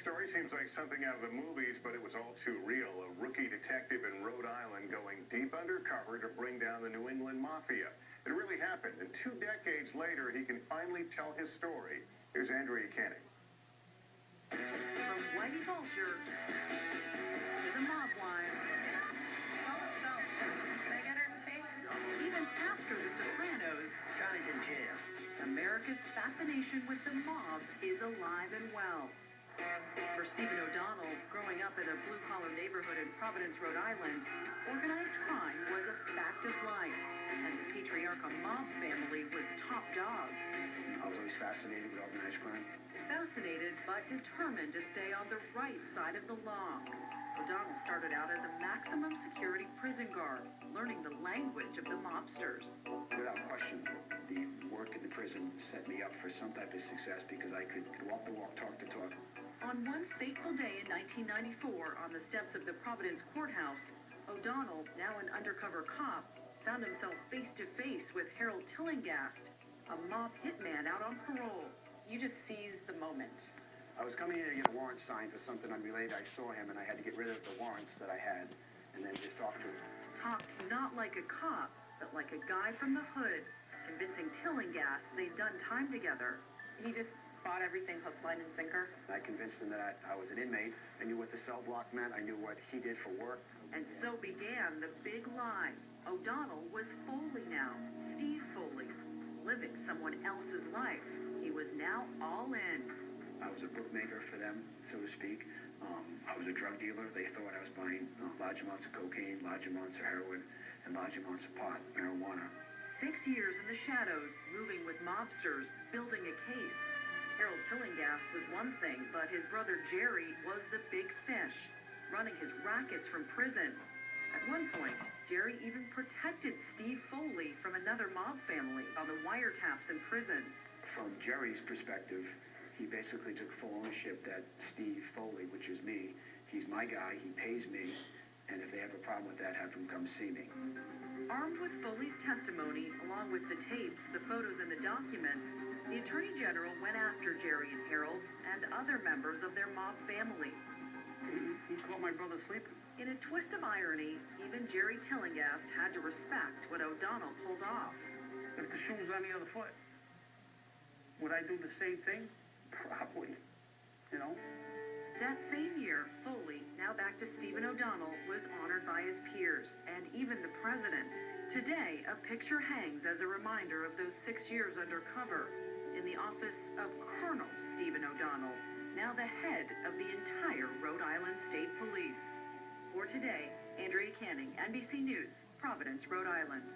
story seems like something out of the movies, but it was all too real. A rookie detective in Rhode Island going deep undercover to bring down the New England Mafia. It really happened, and 2 decades later, he can finally tell his story. Here's Andrea Canning. From Whitey Bulger to the mob wives. No. Did I get her in the face? Even after The Sopranos, Johnny's in jail. America's fascination with the mob is alive and well. For Stephen O'Donnell, growing up in a blue-collar neighborhood in Providence, Rhode Island, organized crime was a fact of life, and the patriarchal mob family was top dog. I was always fascinated with organized crime. Fascinated, but determined to stay on the right side of the law. O'Donnell started out as a maximum security prison guard, learning the language of the mobsters. Without question, the work in the prison set me up for some type of success because I could walk the walk, talk the talk. On one fateful day in 1994, on the steps of the Providence courthouse, O'Donnell, now an undercover cop, found himself face to face with Harold Tillinghast, a mob hitman out on parole. You just seized the moment. I was coming in to get a warrant signed for something unrelated. I saw him and I had to get rid of the warrants that I had and then just talk to him. Talked not like a cop, but like a guy from the hood, convincing Tillinghast they'd done time together. He just bought everything hook, line, and sinker. I convinced him that I was an inmate. I knew what the cell block meant. I knew what he did for work. And so began the big lie. O'Donnell was Foley now, Steve Foley, living someone else's life. He was now all in. I was a bookmaker for them, so to speak. I was a drug dealer. They thought I was buying large amounts of cocaine, large amounts of heroin, and large amounts of pot, marijuana. 6 years in the shadows, moving with mobsters, building a case. Harold Tillinghast was one thing, but his brother Jerry was the big fish, running his rackets from prison. At one point, Jerry even protected Steve Foley from another mob family on the wiretaps in prison. From Jerry's perspective, he basically took full ownership that Steve Foley, which is me, he's my guy, he pays me, and if they have a problem with that, have him come see me. Armed with Foley's testimony, along with the tapes, the photos, and the documents, the Attorney General went after Jerry and Harold and other members of their mob family. He caught my brother sleeping. In a twist of irony, even Jerry Tillinghast had to respect what O'Donnell pulled off. If the shoe was on the other foot, would I do the same thing? Probably, you know. That same year, Foley, now back to Stephen O'Donnell, was honored by his peers and even the president. Today, a picture hangs as a reminder of those 6 years undercover in the office of Colonel Stephen O'Donnell, now the head of the entire Rhode Island State Police. For today, Andrea Canning, NBC News, Providence, Rhode Island.